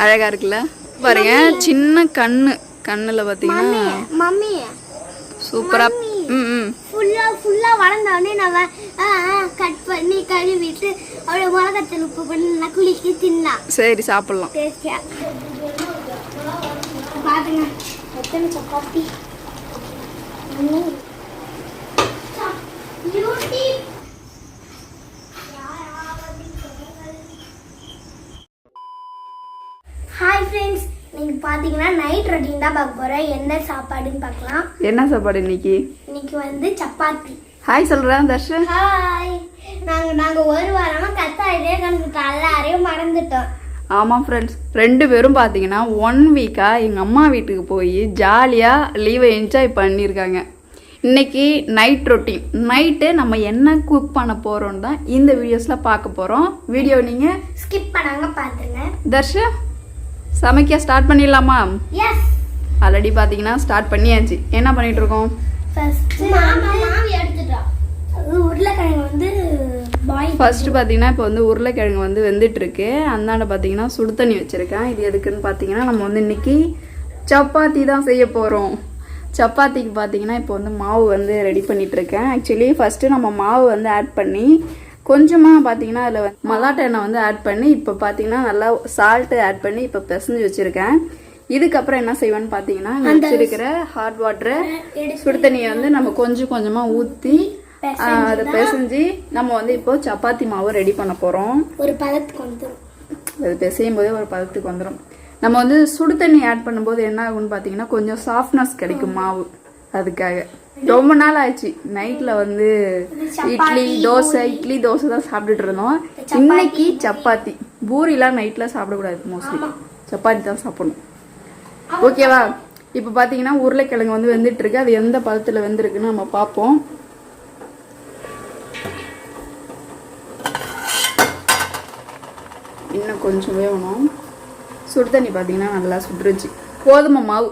அழகா இருக்குல்ல பாருங்க. சின்ன கண்ணுல பாத்தீங்கன்னா சூப்பரா. ஃபுல்லா வளர்ந்தோடனே நம்ம கட் பண்ணி கழுவிட்டு அவ்வளோ மிளகாத்தூள் உப்பு பண்ணி நல்லா குளிக்க தின்னலாம். சரி சாப்பிடலாம். பாருங்க எத்தனை சப்பாத்தி. ஹாய் ஃப்ரெண்ட்ஸ், இன்னைக்கு பார்த்தீங்கன்னா நைட் ரொட்டீன் தான் பார்க்க போகிறேன். என்ன சாப்பாடுன்னு பார்க்கலாம். என்ன சாப்பாடு இன்னைக்கு? இன்னைக்கு வந்து சப்பாத்தி. ஹாய் சொல்கிறேன் தர்ஷன். ஹாய். நாங்கள் ஒரு வாரமாக கத்தாயிட்டே கணக்கு எல்லாரையும் மறந்துட்டோம். ஆமாம் ஃப்ரெண்ட்ஸ், 2 பேரும் பார்த்தீங்கன்னா 1 வீக்காக எங்கள் அம்மா வீட்டுக்கு போய் ஜாலியாக லீவை என்ஜாய் பண்ணியிருக்காங்க. இன்னைக்கு நைட் ரொட்டீன். நைட்டு நம்ம என்ன குக் பண்ண போகிறோன்னு தான் இந்த வீடியோஸில் பார்க்க போகிறோம். வீடியோ நீங்கள் ஸ்கிப் பண்ணாங்க பார்த்துருங்க. தர்ஷன், சமைக்க ஸ்டார்ட் பண்ணிடலாமா? எஸ். ஆல்ரெடி பார்த்தீங்கன்னா ஸ்டார்ட் பண்ணியாச்சு. என்ன பண்ணிட்டு இருக்கோம்? உருளைக்கிழங்கு வந்து ஃபர்ஸ்ட் பார்த்தீங்கன்னா இப்போ வந்து உருளைக்கிழங்கு வந்து வெந்துட்டு இருக்கு. அந்தாண்ட பார்த்தீங்கன்னா சுடு தண்ணி வச்சிருக்கேன். இது எதுக்குன்னு பார்த்தீங்கன்னா நம்ம வந்து இன்னைக்கு சப்பாத்தி தான் செய்ய போகிறோம். சப்பாத்திக்கு பார்த்தீங்கன்னா இப்போ வந்து மாவு வந்து ரெடி பண்ணிட்டு இருக்கேன். ஆக்சுவலி ஃபர்ஸ்ட் நம்ம மாவு வந்து ஆட் பண்ணி கொஞ்சமாக பார்த்தீங்கன்னா அதில் வந்து மல்லாட்டை எண்ணெய் வந்து ஆட் பண்ணி இப்போ பார்த்தீங்கன்னா நல்லா சால்ட்டு ஆட் பண்ணி இப்போ பிசைஞ்சு வச்சுருக்கேன். இதுக்கப்புறம் என்ன செய்வேன்னு பார்த்தீங்கன்னா வச்சிருக்கிற ஹாட் வாட்டரை சுடு தண்ணியை வந்து நம்ம கொஞ்சம் கொஞ்சமாக ஊற்றி அதை பிசைஞ்சு நம்ம வந்து இப்போ சப்பாத்தி மாவு ரெடி பண்ண போகிறோம். ஒரு பதத்துக்கு வந்துடும். அது பிசையும் போதே ஒரு பதத்துக்கு வந்துடும். நம்ம வந்து சுடு தண்ணி ஆட் பண்ணும்போது என்ன ஆகும்னு பார்த்தீங்கன்னா கொஞ்சம் சாஃப்ட்னஸ் கிடைக்கும் மாவு. அதுக்காக ரொம்ப நாள் ஆச்சு நைட்ல வந்து இட்லி தோசை தான் சாப்பிட்டுட்டு இருந்தோம். இன்னைக்கு சப்பாத்தி. பூரிலாம் நைட்ல சாப்பிடக்கூடாது, மோஸ்ட்லி சப்பாத்தி தான் சாப்பிடணும். ஓகேவா? இப்போ பார்த்தீங்கன்னா உருளைக்கிழங்கு வந்து வெந்துட்டு இருக்கு. அது எந்த பதத்தில் வெந்திருக்குன்னு நம்ம பார்ப்போம். இன்னும் கொஞ்சம் வேகணும். சுடு தண்ணி பார்த்தீங்கன்னா நல்லா சுட்டுருச்சு. கோதுமை மாவு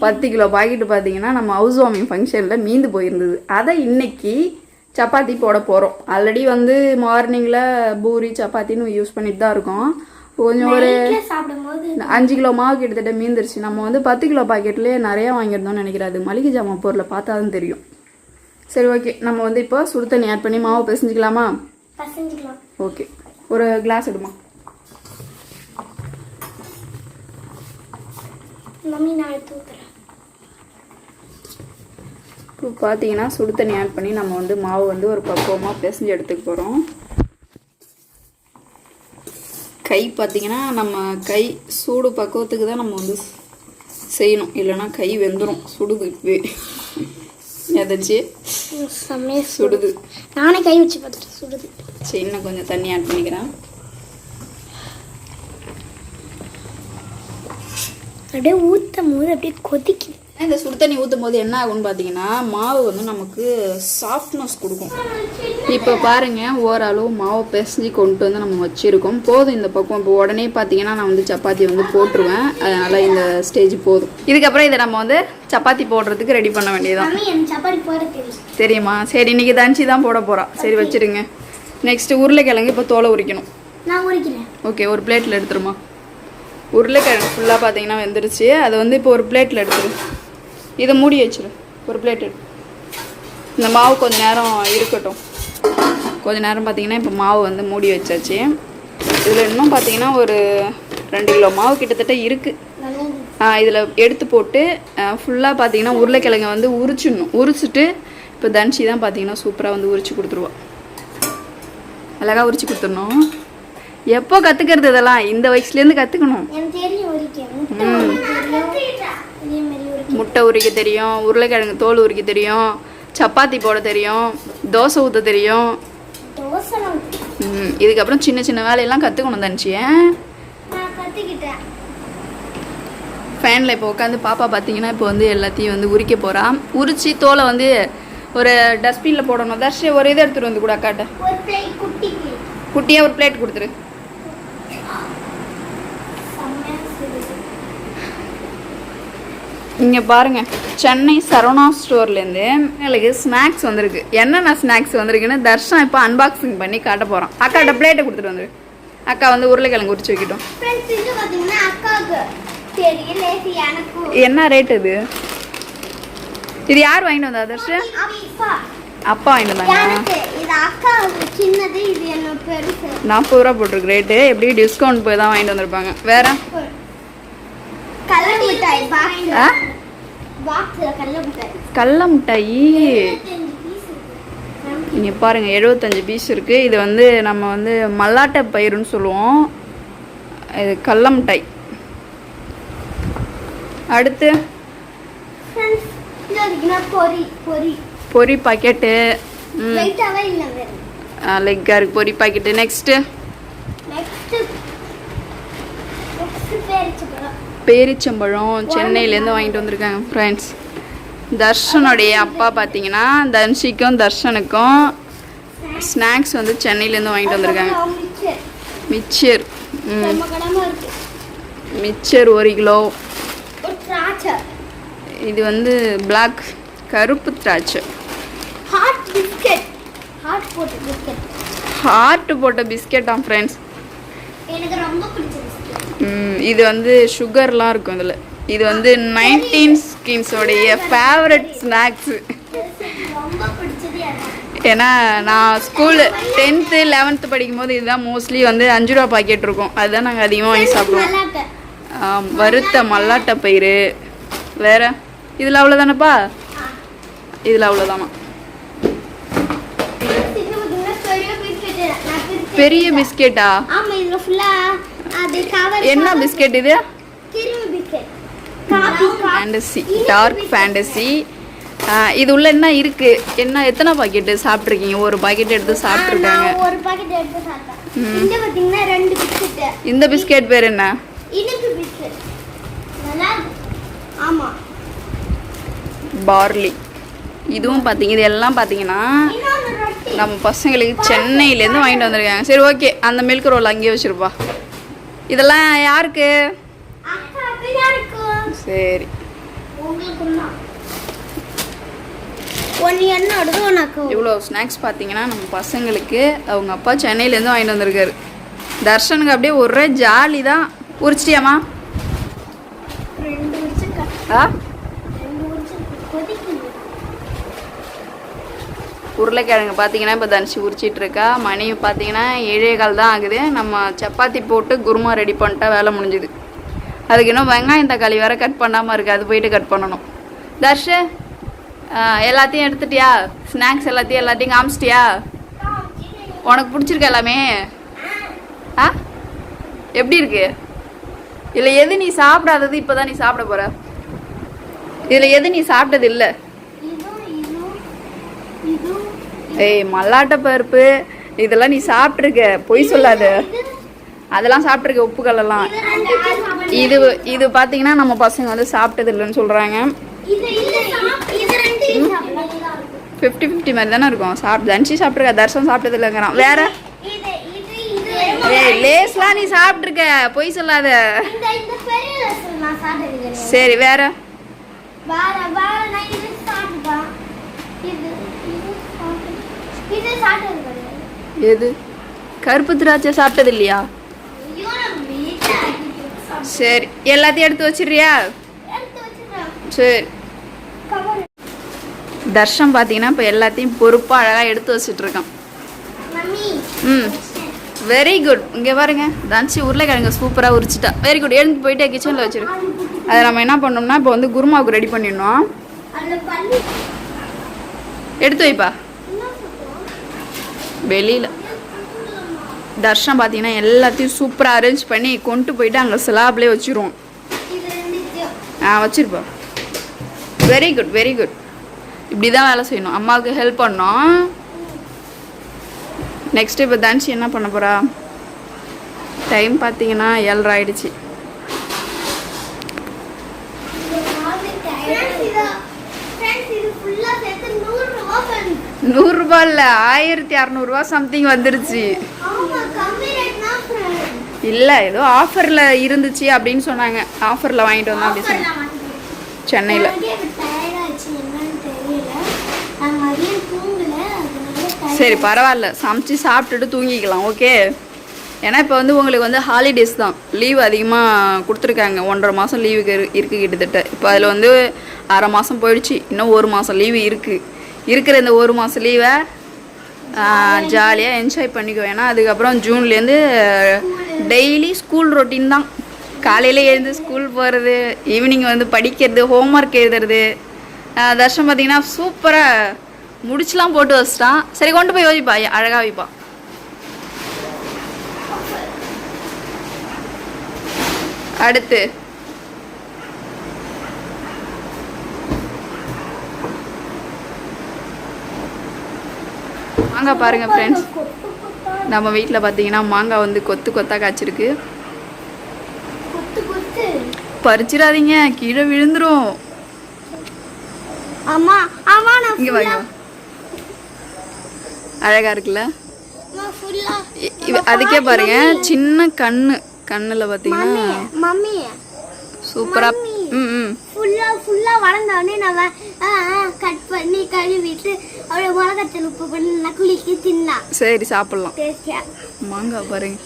10 கிலோ பாக்கெட்டு பார்த்தீங்கன்னா நம்ம ஹவுஸ் வார்மிங் ஃபங்க்ஷனில் மீந்து போயிருந்தது. அதை இன்னைக்கு சப்பாத்தி போட போகிறோம். ஆல்ரெடி வந்து மார்னிங்கில் பூரி சப்பாத்தின்னு யூஸ் பண்ணிட்டு தான் இருக்கோம். கொஞ்சம் ஒரு 5 கிலோ மாவு கிட்டத்தட்ட மீந்துருச்சு. நம்ம வந்து 10 கிலோ பாக்கெட்லேயே நிறையா வாங்கியிருந்தோம்னு நினைக்கிறாது. மளிகை ஜாமான் பொருளை பார்த்தா தான் தெரியும். சரி, ஓகே. நம்ம வந்து இப்போ சுடு தண்ணி ஆட் பண்ணி மாவு பிசைஞ்சிக்கலாமா? ஓகே, ஒரு கிளாஸ் எடுமா. இப்போ பார்த்தீங்கன்னா சுடு தண்ணி ஆட் பண்ணி நம்ம வந்து மாவு வந்து ஒரு பக்குவமாக பிசைஞ்சு எடுத்துக்க போகிறோம். கை பார்த்தீங்கன்னா நம்ம கை சூடு பக்குவத்துக்கு தான் நம்ம வந்து செய்யணும், இல்லைன்னா கை வெந்துடும். சுடுது இப்பவே எதாச்சு சுடுது. நானே கை வச்சு பார்த்துட்டு சுடுது. சரி, இன்னும் கொஞ்சம் தண்ணி ஆட் பண்ணிக்கிறேன். அப்படியே ஊற்றும் போது அப்படியே கொதிக்குது. இந்த சுடு தண்ணி ஊற்றும் போது என்ன ஆகும்னு பார்த்தீங்கன்னா மாவு வந்து நமக்கு சாஃப்ட்னஸ் கொடுக்கும். இப்போ பாருங்கள், ஓரளவு மாவு பிசைஞ்சு கொண்டு வந்து நம்ம வச்சுருக்கோம். போதும் இந்த பக்கம். இப்போ உடனே பார்த்தீங்கன்னா நான் வந்து சப்பாத்தி வந்து போட்டுருவேன். அதனால் இந்த ஸ்டேஜ் போதும். இதுக்கப்புறம் இதை நம்ம வந்து சப்பாத்தி போடுறதுக்கு ரெடி பண்ண வேண்டியதான். தெரியுமா? சரி, இன்னைக்கு தஞ்சி தான் போட போகிறோம். சரி, வச்சுருங்க. நெக்ஸ்ட்டு உருளைக்கிழங்கு இப்போ தோலை உரிக்கணும். ஓகே, ஒரு பிளேட்டில் எடுத்துருமா. உருளைக்கிழங்கு ஃபுல்லாக பார்த்தீங்கன்னா வெந்துருச்சு. அதை வந்து இப்போ ஒரு பிளேட்டில் எடுத்துரு. இதை மூடி வச்சிரு. ஒரு பிளேட் எடு. இந்த மாவு கொஞ்சம் நேரம் இருக்கட்டும். கொஞ்சம் நேரம் பார்த்தீங்கன்னா இப்போ மாவு வந்து மூடி வச்சாச்சு. இதில் இன்னும் பார்த்தீங்கன்னா ஒரு 2 கிலோ மாவு கிட்டத்தட்ட இருக்குது. இதில் எடுத்து போட்டு ஃபுல்லாக பார்த்தீங்கன்னா உருளைக்கிழங்கை வந்து உரிச்சிட்டு இப்போ தன்ஷி தான் பார்த்தீங்கன்னா சூப்பராக வந்து உரிச்சு கொடுத்துருவோம். அழகாக உரிச்சு கொடுத்துடணும். எப்போ கற்றுக்கிறது இதெல்லாம்? இந்த வயசுலேருந்து கற்றுக்கணும். முட்டை உரிக்க தெரியும், உருளைக்கிழங்கு தோல் உரிக்க தெரியும், சப்பாத்தி போட தெரியும், தோசை ஊற்ற தெரியும். இதுக்கப்புறம் சின்ன சின்ன வேலையெல்லாம் கற்றுக்கணும் தன்ஷியை. ஃபேனில் இப்போ உட்காந்து பாப்பா பார்த்தீங்கன்னா இப்போ வந்து எல்லாத்தையும் வந்து உரிக்க போகிறான். உரிச்சு தோலை வந்து ஒரு டஸ்ட்பினில் போடணும். தர்ஷி ஒரு இதை எடுத்துகிட்டு வந்து கூட அக்காட்ட குட்டியாக ஒரு பிளேட் கொடுத்துரு. இங்கே பாருங்கள், சென்னை சரவணா ஸ்டோர்லேருந்து எங்களுக்கு ஸ்நாக்ஸ் வந்திருக்கு. என்னென்ன ஸ்நாக்ஸ் வந்திருக்குன்னு தர்ஷன் இப்போ அன்பாக்சிங் பண்ணி காட்ட போகிறோம். அக்காட்ட பிளேட்டை கொடுத்துட்டு வந்துரு. அக்கா வந்து உருளைக்கிழங்கு உரிச்சு வைக்கட்டும். ஃப்ரெண்ட்ஸ் இது பாத்தீங்கன்னா அக்காவுக்கு தெரியல எனக்கு என்ன ரேட் இது? இது யார் வாங்கிட்டு வந்தா ஆதர்ஷ்? அப்பா வாங்கிட்டு வந்தாங்க. எனக்கு இது அக்காவுக்கு சின்னது, இது என்ன பெருசு. 40 ரூபா போட்டிருக்கு ரேட்டு. எப்படி டிஸ்கவுண்ட் போய் தான் வாங்கிட்டு வந்திருப்பாங்க. வேற கடல மிட்டாய் பாக்ஸ்ல கடல மிட்டாய் இங்க பாருங்க 75 பீஸ் இருக்கு. இது வந்து நம்ம வந்து மல்லாட்டை பயிருன்னு சொல்லுவோம். இது கடல மிட்டாய். அடுத்து பொரி பாக்கெட்டு. லெக்கா இருக்கு பொரி பாக்கெட்டு. நெக்ஸ்ட் பேரிச்சம்பழம் சென்னையிலேருந்து வாங்கிட்டு வந்திருக்காங்க ஃப்ரெண்ட்ஸ். தர்ஷனுடைய அப்பா பார்த்தீங்கன்னா தன்ஷிக்கும் தர்ஷனுக்கும் ஸ்நாக்ஸ் வந்து சென்னையிலேருந்து வாங்கிட்டு வந்திருக்காங்க. Mixture mixture 1 kilo. இது வந்து பிளாக் கருப்பு திராட்சை. ஹார்ட் போட்ட பிஸ்கெட்டா ஃப்ரெண்ட்ஸ். எனக்கு ரொம்ப பிடிச்ச பிஸ்கெட். இது வந்து சுகர்லாம் இருக்கும் இதில். இது வந்து 19 ஸ்கின்ஸோடைய ஃபேவரட் ஸ்நாக்ஸு. ஏன்னா நான் ஸ்கூலு 10th 11th படிக்கும்போது இதுதான் மோஸ்ட்லி வந்து 5 ரூபா பாக்கெட் இருக்கும். அதுதான் நாங்கள் அதிகமாக வாங்கி சாப்பிடுவோம். வறுத்த மல்லாட்டை பயிறு. வேற இதில் அவ்வளோதானப்பா? இதில் அவ்வளோதானா? பெரிய பிஸ்கெட்டா? என்ன பிஸ்கெட் இது? Fantasy dark fantasy. இது உள்ள என்ன இருக்கு? என்ன எத்தனை பாக்கெட் சாப்பிட்ருக்கீங்க? ஒரு பாக்கெட் எடுத்து சாப்பிட்ருக்காங்க. ஒரு பாக்கெட் எடுத்து சாப்பிட்டேன். இந்த பாத்தீங்கன்னா 2 பிஸ்கெட். இந்த பிஸ்கெட் பேர் என்ன? இனிப்பு பிஸ்கெட். நல்லா ஆமா பார்லி. இதுவும் பார்த்தீங்க இது எல்லாம் பார்த்தீங்கன்னா நம்ம பசங்களுக்கு சென்னையிலேருந்து வாங்கிட்டு வந்திருக்காங்க. சரி ஓகே, அந்த மில்க் ரோல் அங்கேயே வச்சுருப்பா. இதெல்லாம் யாருக்கு? சரி இவ்வளோ ஸ்நாக்ஸ் பார்த்தீங்கன்னா நம்ம பசங்களுக்கு அவங்க அப்பா சென்னையிலேருந்து வாங்கிட்டு வந்திருக்காரு. தர்ஷனுக்கு அப்படியே ஒரே ஜாலி தான். உரிச்சிட்டியாமா? உருளைக்கிழங்கு பார்த்தீங்கன்னா இப்போ தனுஷி உரிச்சிட்டு இருக்கா. மணி பார்த்தீங்கன்னா 7:15 தான் ஆகுது. நம்ம சப்பாத்தி போட்டு குருமா ரெடி பண்ணிட்டா வேலை முடிஞ்சுது. அதுக்கு இன்னும் வெங்காயம் தக்காளி வேறு கட் பண்ணாமல் இருக்குது. அது போயிட்டு கட் பண்ணணும். தர்ஷ எல்லாத்தையும் எடுத்துட்டியா? ஸ்நாக்ஸ் எல்லாத்தையும் காமிச்சிட்டியா? உனக்கு பிடிச்சிருக்க எல்லாமே? ஆ எப்படி இருக்கு? இதில் எது நீ சாப்பிடாதது? இப்போ தான் நீ சாப்பிட போகிற. இதில் எது நீ சாப்பிட்டது இல்லை? ஏய் மல்லாட்டை பருப்பு இதெல்லாம் நீ சாப்பிட்ருக்க. பொய் சொல்லாத. அதெல்லாம் சாப்பிட்ருக்க. உப்புக்கல்லாம் இது இது பார்த்தீங்கன்னா நம்ம பசங்க வந்து சாப்பிட்டது இல்லைன்னு சொல்கிறாங்க. 50-50 மாதிரி தானே இருக்கும். தனுஷி சாப்பிட்ருக்க. தர்ஷன் சாப்பிட்டது இல்லைங்கிறான். வேற ஏய் லேஸ்லாம் நீ சாப்பிட்ருக்க. பொய் சொல்லாத. சரி வேற எது? கருப்பு திராட்சை சாப்பிட்டது இல்லையா? சரி எல்லாத்தையும் எடுத்து வச்சிடுறியா? சரி. தர்ஷன் பார்த்தீங்கன்னா இப்போ எல்லாத்தையும் பொறுப்பாக அழகாக எடுத்து வச்சுட்டு இருக்கான். Very good. இங்கே பாருங்க தனுஷி உருளைக்கிழங்கு சூப்பராக உரிச்சிட்டா. Very good. எழுந்து போயிட்டு கிச்சனில் வச்சிரு. அதை நம்ம என்ன பண்ணோம்னா இப்போ வந்து குருமாவுக்கு ரெடி பண்ணிடணும். எடுத்து வைப்பா வெளியில். தர்ஷன் பார்த்தீங்கன்னா எல்லாத்தையும் சூப்பராக அரேஞ்ச் பண்ணி கொண்டு போயிட்டு அங்கே ஸ்லாப்லேயே வச்சுருவோம். வச்சிருப்பா. Very good very good. இப்படி தான் வேலை செய்யணும். அம்மாவுக்கு ஹெல்ப் பண்ணோம். நெக்ஸ்ட்டு இப்போ தனுஷி என்ன பண்ண போகிறா? டைம் பார்த்தீங்கன்னா 7:30 ஆயிடுச்சு. ₹100 இல்லை 1600 சம்திங் வந்துருச்சு. இல்லை ஏதோ ஆஃபரில் இருந்துச்சு அப்படின்னு சொன்னாங்க. ஆஃபரில் வாங்கிட்டு வந்தோம் அப்படி சொன்னாங்க சென்னையில். சரி பரவாயில்ல, சமைச்சு சாப்பிட்டுட்டு தூங்கிக்கலாம். ஓகே ஏன்னா இப்போ வந்து உங்களுக்கு வந்து ஹாலிடேஸ் தான், லீவ் அதிகமாக கொடுத்துருக்காங்க. 1.5 மாதம் லீவுக்கு இருக்குது கிட்டத்தட்ட. இப்போ அதில் வந்து 1/2 மாதம் போயிடுச்சு, இன்னும் 1 மாதம் லீவு இருக்கிற இந்த 1 மாதம் லீவை ஜாலியாக என்ஜாய் பண்ணிக்குவோம். ஏன்னா அதுக்கப்புறம் ஜூன்லேருந்து டெய்லி ஸ்கூல் ரொட்டீன் தான். காலையில் எழுந்து ஸ்கூல் போகிறது, ஈவினிங் வந்து படிக்கிறது, ஹோம்ஒர்க் எழுதுறது. தர்ஷன் பார்த்தீங்கன்னா சூப்பராக முடிச்சுலாம் போட்டு வச்சிட்டான். சரி கொண்டு போய் வைப்பா, அழகாக வைப்பா. அடுத்து மாங்காய் பாருங்க ஃப்ரெண்ட்ஸ். நம்ம வீட்டில் பார்த்தீங்கன்னா மாங்காய் வந்து கொத்து கொத்தாக காய்ச்சிருக்கு. பறிச்சிடாதீங்க, கீழே விழுந்துரும். இங்கே பாருங்க, அழகா இருக்குல்ல. அதுக்கே பாருங்க, சின்ன கண்ணுல பார்த்தீங்கன்னா சூப்பராக ஃபுல்லா வளர்ந்தோடனே நம்ம கட் பண்ணி கழுவிட்டு அப்படியே மிளகாத்தூள் உப்பு பண்ணி நல்லா குளிக்க தின்னலாம். சரி சாப்பிடலாம். மாங்காய் பாருங்க,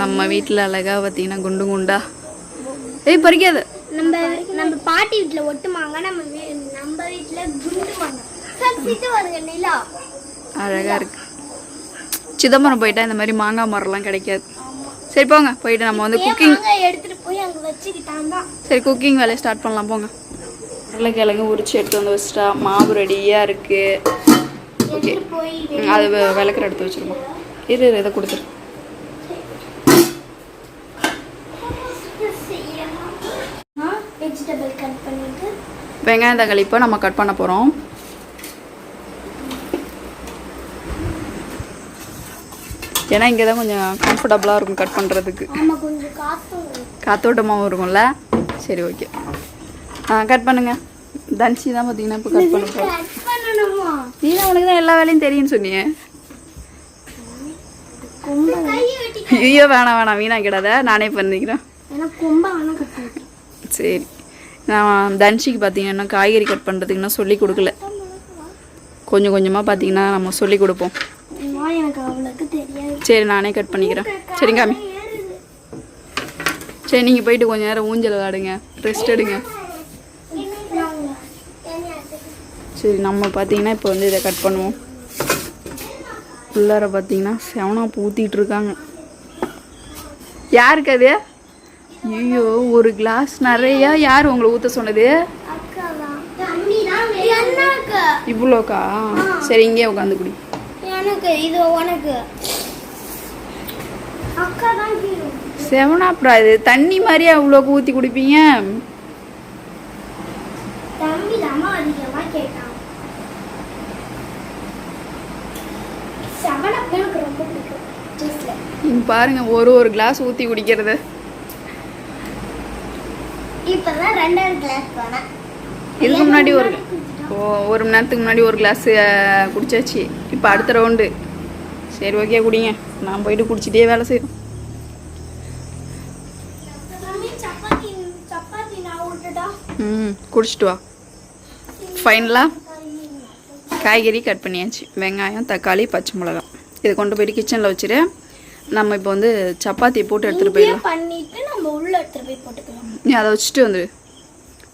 நம்ம வீட்டில் அழகா பார்த்தீங்கன்னா குண்டு குண்டா. ஏய் பறிக்காத. நம்ம பாட்டி வீட்டில் ஒட்டு மாங்காய், நம்ம வீட்டில் குண்டு மாங்காய் வருங்க நிலா. அழகா இருக்கு. சிதம்பரம் போயிட்டா இந்த மாதிரி மாங்காய் மரம்லாம் கிடைக்காது. சரி போங்க, போயிட்டு நம்ம வந்து குக்கிங் எடுத்துட்டு போய் அங்கே வச்சுக்கிட்டாங்க. சரி குக்கிங் வேலையை ஸ்டார்ட் பண்ணலாம் போங்க. உருளைக்கிழங்கு உரிச்சு எடுத்து வந்து வச்சுட்டா, மாவு ரெடியாக இருக்கு. ஓகே, அது விளக்குற எடுத்து வச்சிருக்கோம். இதை கொடுத்துரு. வெஜிடபிள் கட் பண்ணிட்டு வெங்காயம் தக்காளி இப்போ நம்ம கட் பண்ண போகிறோம். ஏன்னா இங்கே தான் கொஞ்சம் கம்ஃபர்டபுளாக இருக்கும் கட் பண்ணுறதுக்கு. காத்தோட்டமாகவும் இருக்கும்ல. சரி ஓகே, கட் பண்ணுங்க. தன்சி தான் பார்த்தீங்கன்னா இப்போ கட் பண்ண போகிறோம். நீ தான் உனக்கு தான் எல்லா வேலையும் தெரியும்னு சொன்னீங்க. ஐயோ வேணாம் வீணா கிடாத, நானே பண்ணிக்கிறேன். சரி, நான் தன்ஷிக்கு பார்த்தீங்கன்னா காய்கறி கட் பண்ணுறதுக்கு இன்னும் சொல்லி கொடுக்கல. கொஞ்சம் கொஞ்சமாக பார்த்தீங்கன்னா நம்ம சொல்லி கொடுப்போம். சரி நானே கட் பண்ணிக்கிறேன். சரிங்காமி. சரி நீங்கள் போயிட்டு கொஞ்சம் நேரம் ஊஞ்சல் விளாடுங்க, ரெஸ்ட் எடுங்க. சரி நம்ம பார்த்தீங்கன்னா இப்போ வந்து இதை கட் பண்ணுவோம். உள்ளார பார்த்தீங்கன்னா செவனாப்பு ஊற்றிட்டு இருக்காங்க. யாருக்கு அது? ஐயோ, ஒரு கிளாஸ் நிறையா. யார் உங்களை ஊற்ற சொன்னது? இவ்வளோக்கா? சரி இங்கே உட்காந்து குடி. செவனாப்புடா, இது தண்ணி மாதிரி அவ்வளோக்கு ஊற்றி குடிப்பீங்க? இங்க பாருங்க, ஒரு கிளாஸ் ஊற்றி குடிக்கிறது. இதுக்கு முன்னாடி ஒரு மணி நேரத்துக்கு முன்னாடி ஒரு கிளாஸ் குடிச்சாச்சு. இப்போ அடுத்த ரவுண்டு. சரி ஓகே குடிங்க, நான் போயிட்டு குடிச்சிட்டே வேலை செய்யும். குடிச்சிட்டு வா. ஃபைனலாக காய்கறி கட் பண்ணியாச்சு. வெங்காயம், தக்காளி, பச்சை மிளகாய். இதை கொண்டு போயிட்டு கிச்சனில் வச்சுரு. நம்ம இப்போ வந்து சப்பாத்தி போட்டு எடுத்துகிட்டு போயிடலாம். நீ அதை வச்சுட்டு வந்துடு,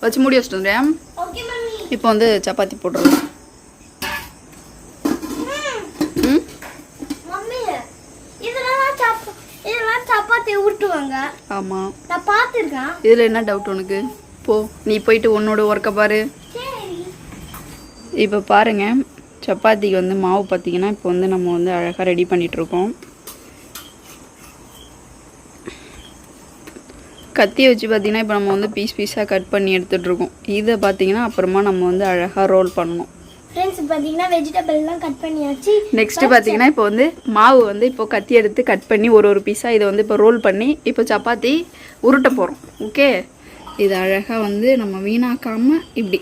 வச்சு மூடி வச்சுட்டு வந்துடுறேன். இப்போ வந்து சப்பாத்தி போட்டுருவோம். ஆமாம், நான் பார்த்துருக்கேன். இதில் என்ன டவுட் உனக்கு? போ, நீ போயிட்டு உன்னோட ஒர்க்கை பாரு. இப்போ பாருங்கள், சப்பாத்திக்கு வந்து மாவு பார்த்தீங்கன்னா இப்போ வந்து நம்ம வந்து அழகாக ரெடி பண்ணிகிட்ருக்கோம். கத்தியை வச்சு பார்த்தீங்கன்னா இப்போ நம்ம வந்து பீஸாக கட் பண்ணி எடுத்துகிட்ருக்கோம். இதை பார்த்தீங்கன்னா அப்புறமா நம்ம வந்து அழகாக ரோல் பண்ணணும். ஃப்ரெண்ட்ஸ் பார்த்தீங்கன்னா வெஜிடபிள்லாம் கட் பண்ணியாச்சு. நெக்ஸ்ட்டு பார்த்தீங்கன்னா இப்போ வந்து மாவு வந்து இப்போ கத்தி எடுத்து கட் பண்ணி ஒரு பீஸாக இதை வந்து இப்போ ரோல் பண்ணி இப்போ சப்பாத்தி உருட்ட போகிறோம். ஓகே, இது அழகாக வந்து நம்ம வீணாக்காமல் இப்படி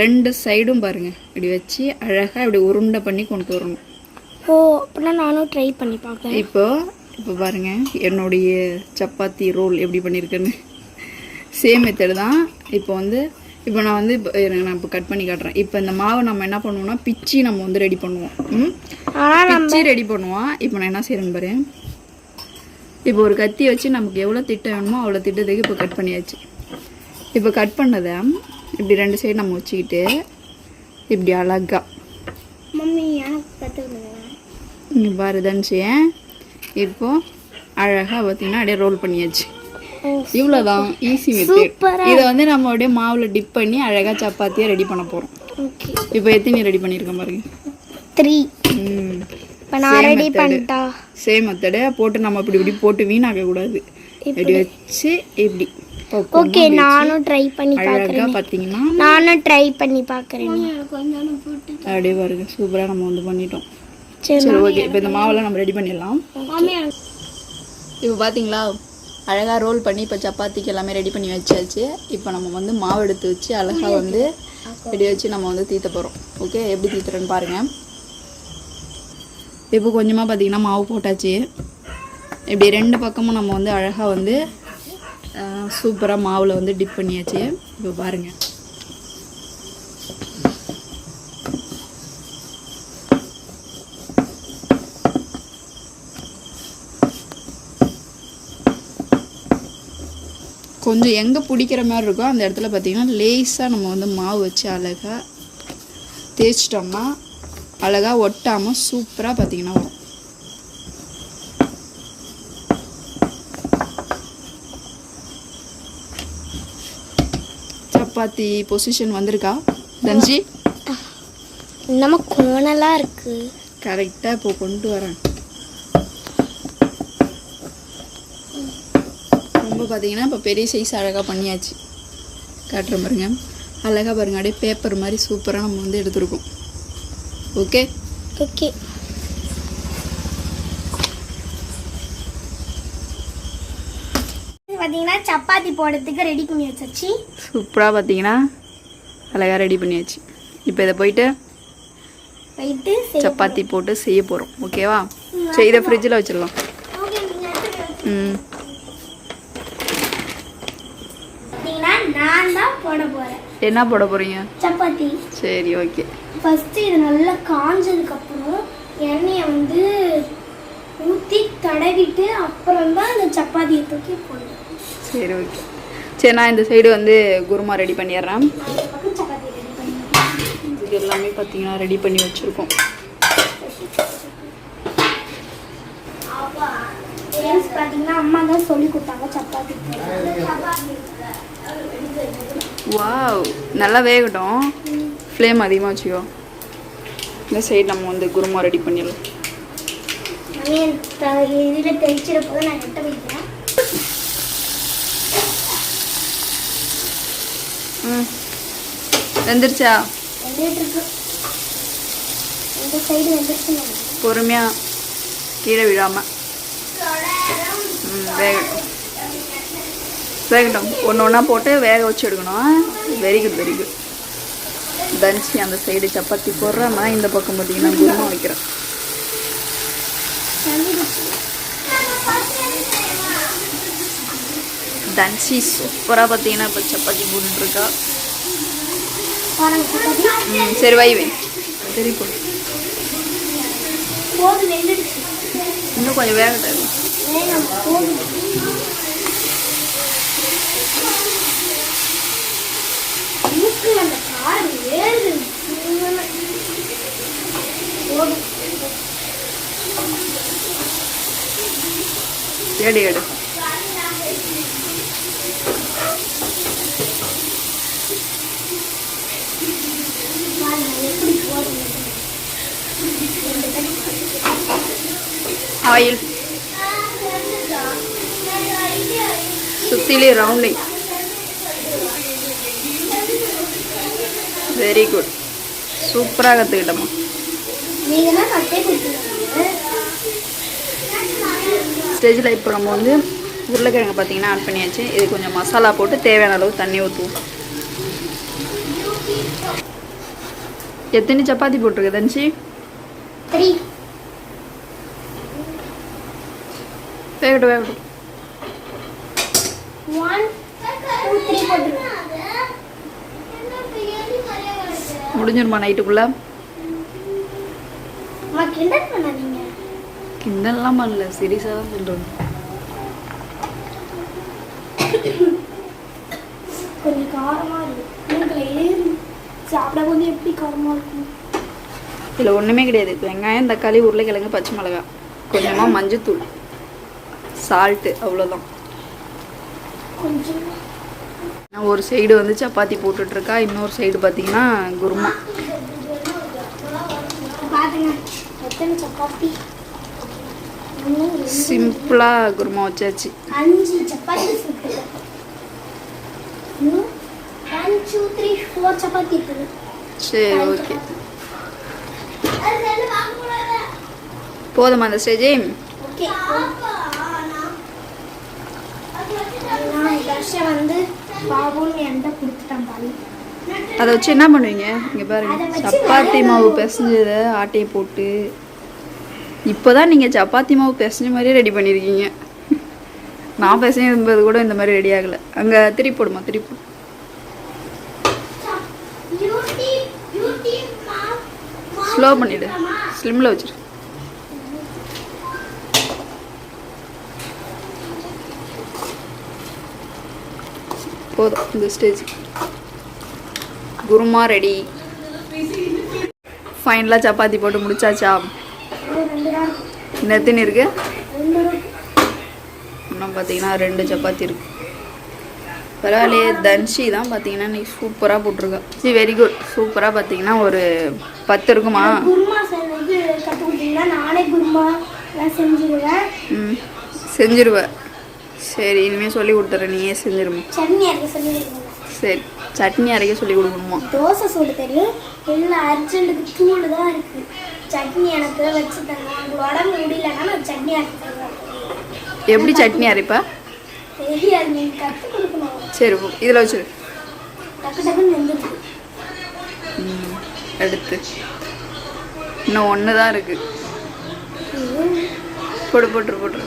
ரெண்டு சைடும் பாருங்கள் இப்படி வச்சு அழகாக இப்படி உருண்டை பண்ணி கொண்டு வரணும். ஓ, அப்படின்னா நானும் ட்ரை பண்ணி பார்க்குறேன். இப்போ பாருங்கள் என்னுடைய சப்பாத்தி ரோல் எப்படி பண்ணியிருக்கேன்னு. சேம் மெத்தடு தான். இப்போ வந்து இப்போ நான் வந்து நான் இப்போ கட் பண்ணி காட்டுறேன். இப்போ இந்த மாவை நம்ம என்ன பண்ணுவோம்னா பிச்சு நம்ம வந்து ரெடி பண்ணுவோம். பிச்சு ரெடி பண்ணுவோம். இப்போ நான் என்ன செய்கிறேன்னு பாரு. இப்போ ஒரு கத்தி வச்சு நமக்கு எவ்வளோ திட்டம் வேணுமோ அவ்வளோ திட்டத்துக்கு இப்போ கட் பண்ணியாச்சு. இப்போ கட் பண்ணதை இப்படி 2 சைடு நம்ம வச்சுக்கிட்டு இப்படி அழகா இங்கே பாரு தனுச்சு. இப்போ அழகாக பார்த்தீங்கன்னா அப்படியே ரோல் பண்ணியாச்சு. இவ்வளோதான், ஈஸி மெத்தட். இதை வந்து நம்ம அப்படியே மாவில் டிப் பண்ணி அழகாக சப்பாத்தியாக ரெடி பண்ண போகிறோம். இப்போ எத்தனை ரெடி பண்ணியிருக்கேன் பாருங்க. 3. சேம் மெத்தடு போட்டு நம்ம இப்படி போட்டு வீணாக்க கூடாது. இப்படி வச்சு இப்படி ஓகே நானும் ட்ரை பண்ணி பார்க்கறேன். பாத்தீங்கன்னா நானும் ட்ரை பண்ணி பார்க்கறேன். அப்படியே பாருங்க சூப்பரா நம்ம வந்து பண்ணிட்டோம். சரி ஓகே, இப்போ இந்த மாவெல்லாம் நம்ம ரெடி பண்ணிடலாம். இப்போ பாத்தீங்களா அழகா ரோல் பண்ணி இப்போ சப்பாத்திக்கு எல்லாமே ரெடி பண்ணி வச்சாச்சு. இப்போ நம்ம வந்து மாவு எடுத்து வச்சு அழகா வந்து ரெடி வச்சு நம்ம வந்து தீத்த போறோம். ஓகே, எப்படி தீத்துறேன்னு பாருங்க. இப்போ கொஞ்சமாக பார்த்தீங்கன்னா மாவு போட்டாச்சு. இப்படி 2 பக்கமும் நம்ம வந்து அழகாக வந்து சூப்பராக மாவில் வந்து டிப் பண்ணியாச்சு. இப்போ பாருங்கள் கொஞ்சம் எங்கே பிடிக்கிற மாதிரி இருக்கோ அந்த இடத்துல பார்த்தீங்கன்னா லேஸாக நம்ம வந்து மாவு வச்சு அழகாக தேய்ச்சிட்டோம்னா அழகாக ஒட்டாமல் சூப்பராக பார்த்தீங்கன்னா வரும். சப்பாத்தி பொசிஷன் வந்திருக்கா தன்ஜி? நம்ம கோணலாக இருக்கு. கரெக்டாக இப்போ கொண்டு வரேன். ரொம்ப பார்த்தீங்கன்னா இப்போ பெரிய சைஸ் அழகாக பண்ணியாச்சு. காட்டுற பாருங்க, அழகாக பாருங்க அப்படியே பேப்பர் மாதிரி சூப்பராக நம்ம வந்து எடுத்துருக்கோம். ஓகே ஓகே பார்த்தீங்கன்னா சப்பாத்தி போடுறதுக்கு ரெடி பண்ணி வச்சாச்சு. சூப்பராக பார்த்தீங்கன்னா அழகாக ரெடி பண்ணியாச்சு. இப்போ இதை போயிட்டு சப்பாத்தி போட்டு செய்ய போகிறோம். ஓகேவா? சரி, இதை ஃப்ரிட்ஜில் வச்சிடலாம். நான் தான் போட போறேன். என்ன போட போறீங்க? சப்பாத்தி. சரி ஓகே. ஃபர்ஸ்ட் இது நல்லா காஞ்சதுக்கு அப்புறம் எண்ணெயை வந்து ஊற்றி தடவிட்டு அப்புறம் தான் இந்த சப்பாத்தியை தூக்கி போடணும். சரி ஓகே. சரி, நான் இந்த சைடு வந்து குருமா ரெடி பண்ணிடுறேன். சப்பாத்தி ரெடி பண்ணி இது எல்லாமே பார்த்தீங்கன்னா ரெடி பண்ணி வச்சுருக்கோம். பார்த்தீங்கன்னா அம்மா தான் சொல்லி கொடுத்தாங்க சப்பாத்தி. வாவ், நல்லா வேகட்டும். ஃப்ளேம் அதிகமாக வச்சுக்கோ. இந்த சைடு நம்ம வந்து குருமா ரெடி பண்ணிடலாம். இதில் தெரிச்சிட போது நான் எட்ட வைக்கிறேன். வெந்துருச்சா? வெந்துட்டு இந்த சைடு வெந்துருச்சு. பொறுமையாக கீழே விழாமல் வேகட்டும். வேகட்டும், ஒன்று ஒன்றா போட்டு வேக வச்சு எடுக்கணும். Very good very good. தன்சி அந்த சைடு சப்பாத்தி போடுறேன், நான் இந்த பக்கம் பார்த்தீங்கன்னா குருமா வைக்கிறேன். தன்சி சூப்பராக பார்த்தீங்கன்னா இப்போ சப்பாத்தி போட்டுருக்கா. சரி வை வை. சரி போடு, இன்னும் கொஞ்சம் வேகட்டும். எடு எடு. ஆயில் சுத்திலே ரவுண்டிங். வெரி குட், சூப்பராக கற்றுக்கிட்டோம்மா. ஸ்டேஜில் இப்போ நம்ம வந்து உருளைக்கிழங்கு பார்த்தீங்கன்னா ஆட் பண்ணியாச்சு. இது கொஞ்சம் மசாலா போட்டு தேவையான அளவு தண்ணி ஊற்றுவோம். எத்தனை சப்பாத்தி போட்டிருக்கு தன்சி? 3. வேகட்டும் வேகட்டும். 1 2 3 போட்டுருங்க. முடிஞ்சிருமா நைட்டுக்குள்ளே? அம்மா கிண்டல் பண்ணாதீங்க. கிண்டல்லாம் பண்ணல, சீரியஸாக தான் சொல்கிறேன். கொஞ்சம் காரமாக இருக்கு. சாப்பிட கொஞ்சம் எப்படி காரமாக இருக்கும்? இதில் ஒன்றுமே கிடையாது. வெங்காயம், தக்காளி, உருளைக்கிழங்கு, பச்சை மிளகா, கொஞ்சமாக மஞ்சத்தூள், சால்ட்டு, அவ்வளோதான். கொஞ்சம் நான் ஒரு சைடு வந்து சப்பாத்தி போட்டுட்ருக்கா, இன்னொரு சைடு பார்த்தீங்கன்னா குருமா. பாருங்க எத்தனை சப்பாத்தி. சிம்பிளாக குருமா வச்சாச்சு. 5 சப்பாத்தி சுட்டு. 1 2 3 4 சப்பாத்தி இருக்குது. சரி, ஓகே. போதுமா அந்த ஸ்டேஜே? ஓகே. நான் தர்ஷன் வந்து பாபுன்னு என்கிட்ட கொடுத்துட்டான் பாரு. அதை வச்சு என்ன பண்ணுவீங்க? இங்கே பாருங்க, சப்பாத்தி மாவு பிசைஞ்சதை ஆட்டையை போட்டு இப்போ தான் நீங்கள் சப்பாத்தி மாவு பிசைஞ்ச மாதிரியே ரெடி பண்ணியிருக்கீங்க. நான் பிசைஞ்சது கூட இந்த மாதிரி ரெடி ஆகலை. அங்கே திருப்பி போடுமா, திருப்பி போடு. ஸ்லோ பண்ணிவிடு, ஸ்லிம்மில் வச்சிரு. போதும் இந்த ஸ்டேஜ். குருமா ரெடி. ஃபைனலாக சப்பாத்தி போட்டு முடிச்சாச்சா? எத்தனை இருக்கு? இன்னும் பார்த்தீங்கன்னா 2 சப்பாத்தி இருக்கு. பரவாயில்லையே, தன்ஷி தான் பார்த்தீங்கன்னா நீ சூப்பராக போட்டிருக்கா. C very good. சூப்பராக பார்த்தீங்கன்னா ஒரு 10 இருக்குமா? குருமா செய்வது கற்றுக் கொடுத்தீங்கன்னா நானே குருமா செஞ்சிருவேன். செஞ்சிருவேன். சரி, இனிமேல் சொல்லி கொடுத்துறேன், நீயே செஞ்சிருமா. சட்னி அரைக்க சொல்லிடுங்க. சரி, சட்னி அரைக்க சொல்லி கொடுக்கணுமா? தோசை சூடு தெரியும், இல்லை அர்ஜென்ட்டுக்கு தூள் தான் இருக்குது. சட்னி எனக்கு வச்சு தரேன். உங்களுக்கு உடம்பு முடியலன்னா நான் சட்னி அரைச்சி தருவேன். எப்படி சட்னி அரைப்பா? தெரியாது, நீங்கள் கற்றுக் கொடுக்கணும். சரி, இதில் வச்சிரு. டக்கு டக்குன்னு வெந்துட்டு. எடுத்து இன்னும் 1 தான் இருக்கு. போட்டுரு.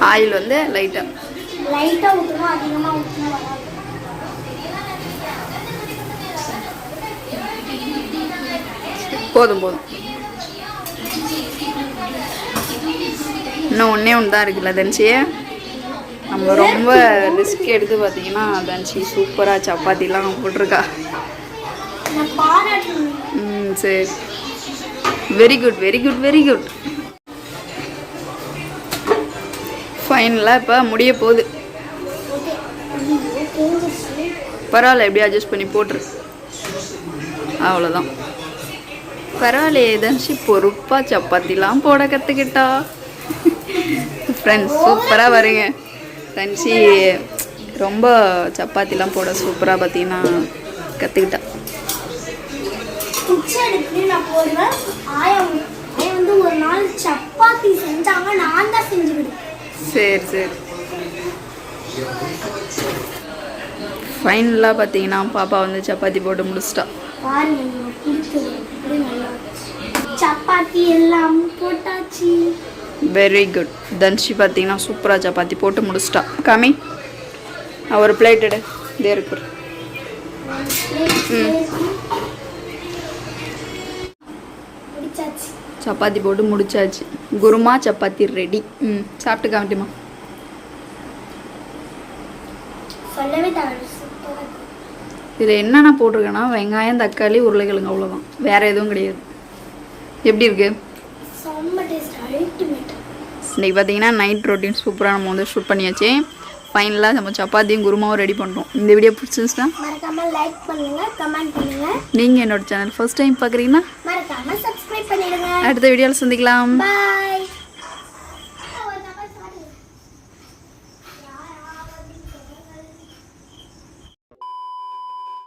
ஆயில் வந்து லைட்டாக ஊற்றணும், அதிகமாக ஊற்றணும் வராது. போதும். இன்னும் 1 தான் இருக்குல்ல தன்ஷி? நம்ம ரொம்ப ரிஸ்க் எடுத்து பார்த்தீங்கன்னா தன்ஷி சூப்பராக சப்பாத்திலாம் போட்டிருக்கா. சரி, வெரி குட். ஃபைனலாக இப்போ முடிய போகுது. பரவாயில்ல, எப்படி அட்ஜஸ்ட் பண்ணி போட்டுரு. அவ்வளோதான். பரவாயில்லையே, தன்ஷி பொறுப்பாக சப்பாத்திலாம் போட கற்றுக்கிட்டா. ஃப்ரெண்ட்ஸ் சூப்பராக வருங்க. தன்ஷி ரொம்ப சப்பாத்திலாம் போட சூப்பராக பார்த்தீங்கன்னா கற்றுக்கிட்டா. நான் போடுவேன். ஆயா வந்து ஒரு நாள் சப்பாத்தி செஞ்சாங்க, நான் தான் செஞ்சுக்கிட்டேன். சரி. ஃபைனலாக பார்த்தீங்கன்னா பாப்பா வந்து சப்பாத்தி போட்டு முடிச்சிட்டா. சப்பாத்தி எல்லாம் போட்டாச்சு. Very good. தன்ஷி பார்த்தீங்கன்னா சூப்பராக சப்பாத்தி போட்டு முடிச்சிட்டா. காமி, ஒரு பிளேட் எடு. இதே இருக்கு. சப்பாத்தி போட்டு முடிச்சாச்சு. குருமா சப்பாத்தி ரெடி. சாப்பிட்டு காமிட்டுமா. இதில் என்னென்ன போட்டிருக்கேன்னா வெங்காயம், தக்காளி, உருளைக்கிழங்கு, அவ்வளோதான். வேறு எதுவும் கிடையாது. எப்படி இருக்கு? இன்றைக்கி பார்த்தீங்கன்னா நைட் ரொட்டீன் சூப்பராக நம்ம வந்து ஷூட் பண்ணியாச்சு. ஃபைனலாக நம்ம சப்பாத்தியும் குருமாவும் ரெடி பண்ணுறோம். இந்த வீடியோ பிடிச்சிருந்துச்சுன்னா மறக்காம லைக் பண்ணுங்க, கமெண்ட் பண்ணுங்க. நீங்கள் என்னோட சேனல் ஃபர்ஸ்ட் டைம் பார்க்குறீங்கன்னா மறக்காம சப்ஸ்கிரைப் பண்ணிடுங்க. அடுத்த வீடியோவில் சந்திக்கலாம். Bye.